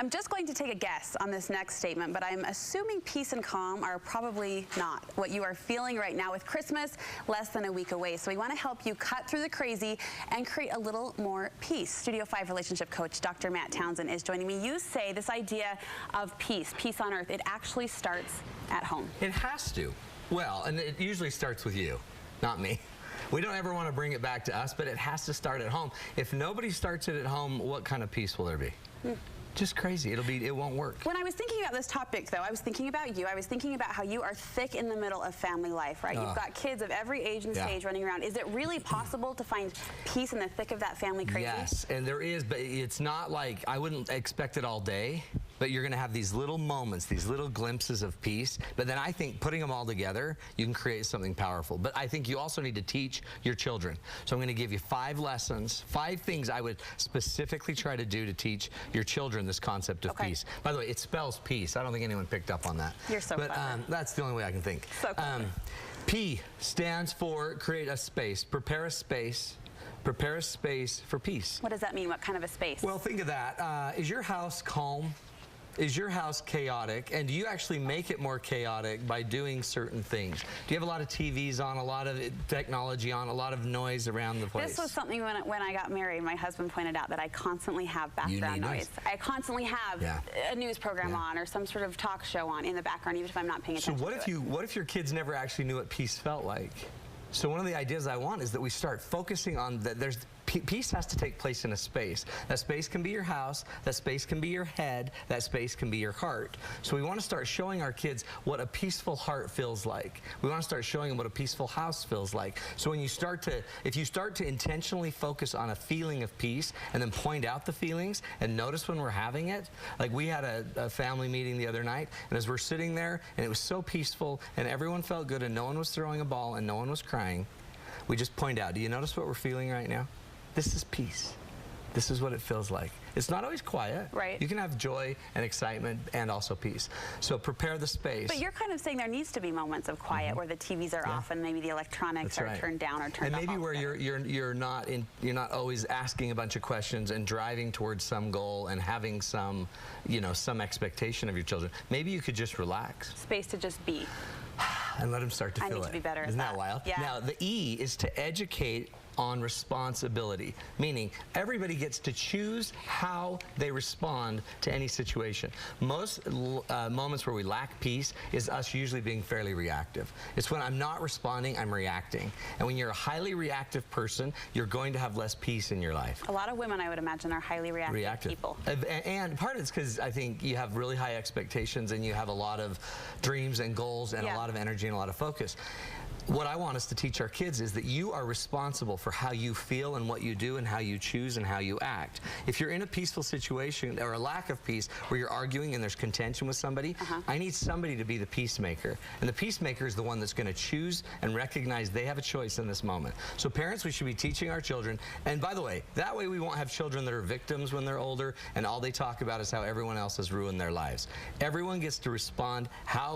I'm just going to take a guess on this next statement, but I'm assuming peace and calm are probably not what you are feeling right now with Christmas less than a week away. So we want to help you cut through the crazy and create a little more peace. Studio 5 relationship coach Dr. Matt Townsend is joining me. You say this idea of peace on earth, it actually starts at home. It has to. Well, and it usually starts with you, not me. We don't ever want to bring it back to us, but it has to start at home. If nobody starts it at home, what kind of peace will there be? Just crazy. It won't work. When I was thinking about this topic, though, I was thinking about you. I was thinking about how you are thick in the middle of family life, right? You've got kids of every age and stage running around. Is it really possible to find peace in the thick of that family crazy? Yes, and there is, but it's not like, I wouldn't expect it all day, but you're going to have these little moments, these little glimpses of peace. But then I think putting them all together, you can create something powerful. But I think you also need to teach your children. So I'm going to give you 5 lessons, 5 things I would specifically try to do to teach your children this concept of peace. By the way, it spells peace. I don't think anyone picked up on that. You're so clever. That's the only way I can think. So clever. P stands for create a space, prepare a space. Prepare a space for peace. What does that mean? What kind of a space? Well, think of that. Is your house calm? Is your house chaotic? And do you actually make it more chaotic by doing certain things? Do you have a lot of TVs on, a lot of technology on, a lot of noise around the place? This was something when I got married, my husband pointed out that I constantly have background noise. I constantly have a news program on or some sort of talk show on in the background, even if I'm not paying attention to it. So what if your kids never actually knew what peace felt like? So one of the ideas I want is that we start focusing on that. Peace has to take place in a space. That space can be your house, that space can be your head, that space can be your heart. So we want to start showing our kids what a peaceful heart feels like. We want to start showing them what a peaceful house feels like. So when you if you start to intentionally focus on a feeling of peace and then point out the feelings and notice when we're having it, like we had a family meeting the other night, and as we're sitting there and it was so peaceful and everyone felt good and no one was throwing a ball and no one was crying, we just point out, do you notice what we're feeling right now? This is peace. This is what it feels like. It's not always quiet. Right. You can have joy and excitement and also peace. So prepare the space. But you're kind of saying there needs to be moments of quiet where the TVs are off and maybe the electronics are turned down or turned off. And maybe where you're not always asking a bunch of questions and driving towards some goal and having some, some expectation of your children. Maybe you could just relax. Space to just be. And let them start to feel it. I need to be better at that. Isn't that wild? Yeah. Now, the E is to educate on responsibility, meaning everybody gets to choose how they respond to any situation. Most moments where we lack peace is us usually being fairly reactive. It's when I'm not responding, I'm reacting. And when you're a highly reactive person, you're going to have less peace in your life. A lot of women, I would imagine, are highly reactive people. And part of it's because I think you have really high expectations and you have a lot of dreams and goals and a lot of energy and a lot of focus. What I want us to teach our kids is that you are responsible for how you feel and what you do and how you choose and how you act. If you're in a peaceful situation or a lack of peace where you're arguing and there's contention with somebody, I need somebody to be the peacemaker. And the peacemaker is the one that's going to choose and recognize they have a choice in this moment. So parents, we should be teaching our children. And by the way, that way we won't have children that are victims when they're older and all they talk about is how everyone else has ruined their lives. Everyone gets to respond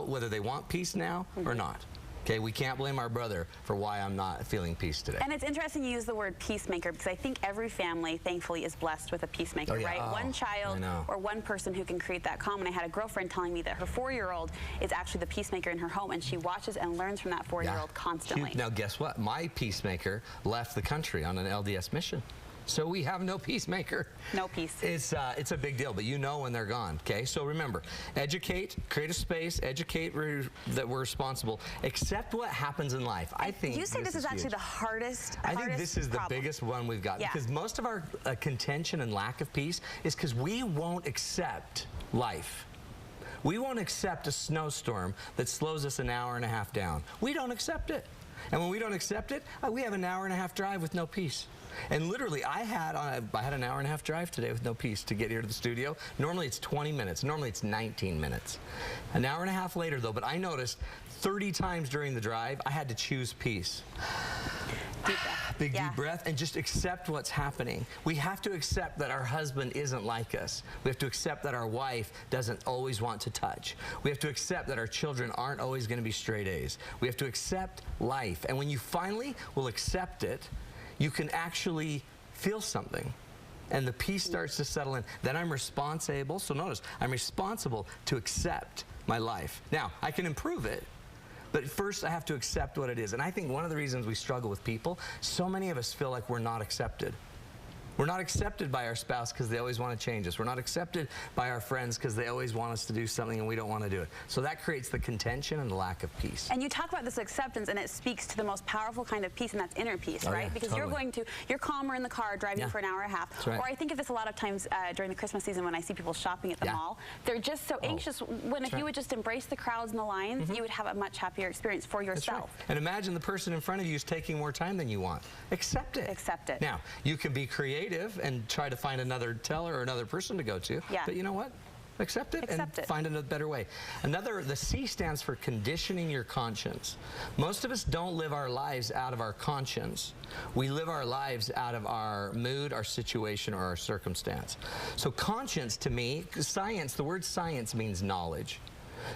whether they want peace now or not. Okay, we can't blame our brother for why I'm not feeling peace today. And it's interesting you use the word peacemaker because I think every family, thankfully, is blessed with a peacemaker, right? One child or one person who can create that calm. And I had a girlfriend telling me that her 4-year-old is actually the peacemaker in her home, and she watches and learns from that 4-year-old constantly. Now, guess what? My peacemaker left the country on an LDS mission. So we have no peacemaker. No peace. It's a big deal, but you know when they're gone, okay? So remember, educate, create a space, educate that we're responsible, accept what happens in life. I think you say this is actually the hardest I think this is the biggest one we've got because most of our contention and lack of peace is because we won't accept life. We won't accept a snowstorm that slows us an hour and a half down. We don't accept it. And when we don't accept it, we have an hour and a half drive with no peace. And literally, I had an hour and a half drive today with no peace to get here to the studio. Normally, it's 20 minutes. Normally, it's 19 minutes. An hour and a half later, though, but I noticed 30 times during the drive, I had to choose peace. Deep breath. Big deep breath and just accept what's happening. We have to accept that our husband isn't like us. We have to accept that our wife doesn't always want to touch. We have to accept that our children aren't always going to be straight A's. We have to accept life. And when you finally will accept it, you can actually feel something. and the peace starts to settle in, then I'm responsible. So notice, I'm responsible to accept my life. Now, I can improve it, but first I have to accept what it is. And I think one of the reasons we struggle with people, so many of us feel like we're not accepted. We're not accepted by our spouse because they always want to change us. We're not accepted by our friends because they always want us to do something and we don't want to do it. So that creates the contention and the lack of peace. And you talk about this acceptance, and it speaks to the most powerful kind of peace, and that's inner peace, right? Yeah, because totally. you're calmer in the car driving for an hour and a half. That's right. Or I think of this a lot of times during the Christmas season when I see people shopping at the mall. They're just so anxious. When if you would just embrace the crowds and the lines, you would have a much happier experience for yourself. Right. And imagine the person in front of you is taking more time than you want. Accept it. Accept it. Now, you can be creative and try to find another teller or another person to go to. Yeah. But you know what? Accept it and find a better way. The C stands for conditioning your conscience. Most of us don't live our lives out of our conscience. We live our lives out of our mood, our situation, or our circumstance. So conscience, to me, science, the word science means knowledge.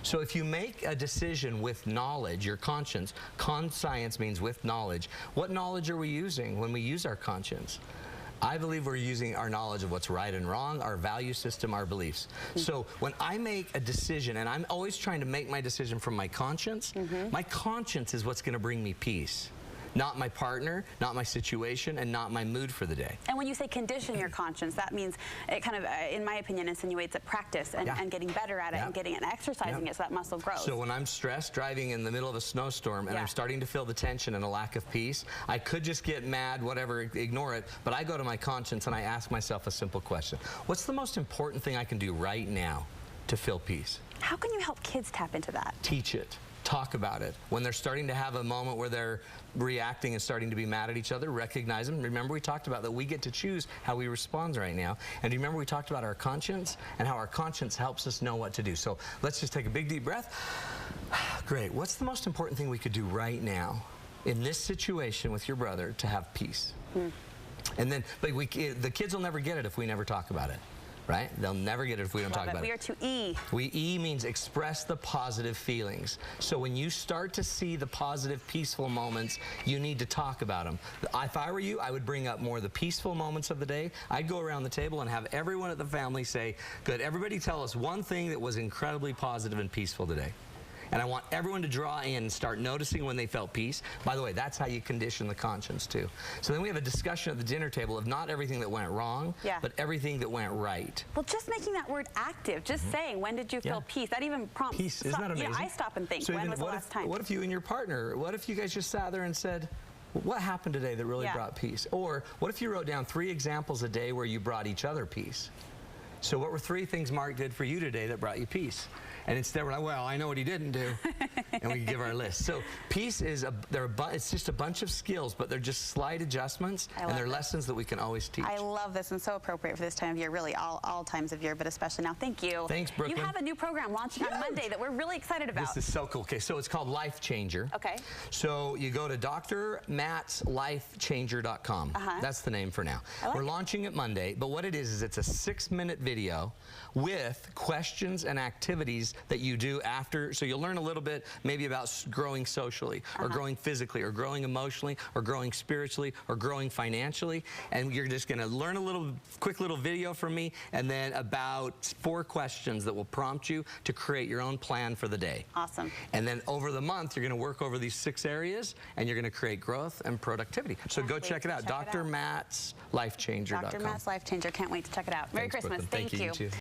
So if you make a decision with knowledge, your conscience, conscience means with knowledge. What knowledge are we using when we use our conscience? I believe we're using our knowledge of what's right and wrong, our value system, our beliefs. So when I make a decision, and I'm always trying to make my decision from my conscience, my conscience is what's going to bring me peace. Not my partner, not my situation, and not my mood for the day. And when you say condition your conscience, that means it kind of, in my opinion, insinuates that practice and getting better at it and getting it and exercising it so that muscle grows. So when I'm stressed, driving in the middle of a snowstorm, and I'm starting to feel the tension and a lack of peace, I could just get mad, whatever, ignore it, but I go to my conscience and I ask myself a simple question. What's the most important thing I can do right now to feel peace? How can you help kids tap into that? Teach it. Talk about it. When they're starting to have a moment where they're reacting and starting to be mad at each other, recognize them. Remember, we talked about that we get to choose how we respond right now. And remember, we talked about our conscience and how our conscience helps us know what to do. So let's just take a big deep breath. Great. What's the most important thing we could do right now in this situation with your brother to have peace? And then, but the kids will never get it if we never talk about it. Right? They'll never get it if we don't talk about it. We are to E. E means express the positive feelings. So when you start to see the positive, peaceful moments, you need to talk about them. If I were you, I would bring up more of the peaceful moments of the day. I'd go around the table and have everyone at the family say, good, everybody tell us one thing that was incredibly positive and peaceful today. And I want everyone to draw in and start noticing when they felt peace. By the way, that's how you condition the conscience too. So then we have a discussion at the dinner table of not everything that went wrong, but everything that went right. Well, just making that word active, just saying, when did you feel peace? That even prompts. Peace, isn't that amazing? You know, I stop and think, so when was the last time? What if you and your partner, what if you guys just sat there and said, what happened today that really brought peace? Or what if you wrote down 3 examples a day where you brought each other peace? So what were 3 things Mark did for you today that brought you peace? And instead we're like, well, I know what he didn't do. And we can give our list. So peace is, it's just a bunch of skills, but they're just slight adjustments, and they're lessons that we can always teach. I love this, and so appropriate for this time of year, really all times of year, but especially now. Thank you. Thanks, Brooklyn. You have a new program launching on Monday that we're really excited about. This is so cool. Okay, so it's called Life Changer. Okay. So you go to drmattslifechanger.com. That's the name for now. We're launching it Monday, but what it is it's a 6-minute video with questions and activities that you do after. So you'll learn a little bit maybe about growing socially, or growing physically, or growing emotionally, or growing spiritually, or growing financially. And you're just going to learn a quick little video from me, and then about 4 questions that will prompt you to create your own plan for the day. Awesome. And then over the month, you're going to work over these 6 areas, and you're going to create growth and productivity. So go check it out. DrMattsLifeChanger.com. Dr. Matt's Life Changer. Can't wait to check it out. Merry Christmas. Brooklyn. Thank you. You too.